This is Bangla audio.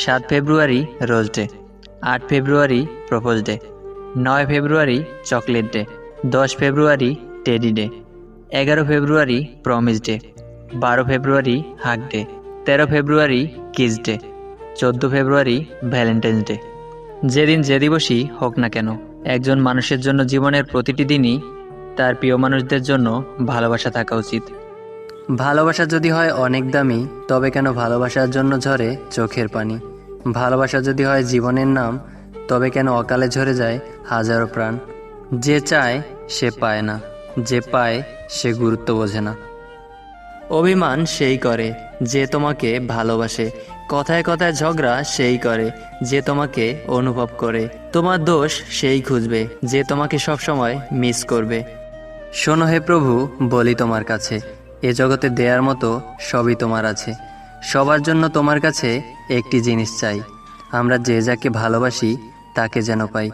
7 ফেব্রুয়ারি রোজ ডে, 8 ফেব্রুয়ারি প্রপোজ ডে, 9 ফেব্রুয়ারি চকলেট ডে, 10 ফেব্রুয়ারি টেডি ডে, 11 ফেব্রুয়ারি প্রমিস ডে, 12 ফেব্রুয়ারি হাগ ডে, 13 ফেব্রুয়ারি কিস ডে, 14 ফেব্রুয়ারি ভ্যালেন্টাইন্স ডে। যেদিন যে দিবসই হোক না কেন, একজন মানুষের জন্য জীবনের প্রতিটি দিনই তার প্রিয় মানুষদের জন্য ভালোবাসা থাকা উচিত। ভালোবাসা যদি হয় অনেক দামি, তবে কেন ভালোবাসার জন্য ঝরে চোখের পানি? ভালোবাসা যদি হয় জীবনের নাম, তবে কেন অকালে ঝরে যায় হাজারো প্রাণ? যে চায় সে পায় না, যে পায় সে গুরুত্ব বোঝে না। অভিমান সেই করে যে তোমাকে ভালোবাসে, কথায় কথায় ঝগড়া সেই করে যে তোমাকে অনুভব করে। তোমার দোষ সেই খুঁজবে যে তোমাকে সবসময় মিস করবে। শোনো হে প্রভু, বলি তোমার কাছে, এ জগতে দেয়ার মতো সবই তোমার আছে। সবার জন্য তোমার কাছে একটি জিনিস চাই, আমরা যে যাকে ভালোবাসি তাকে যেন পাই।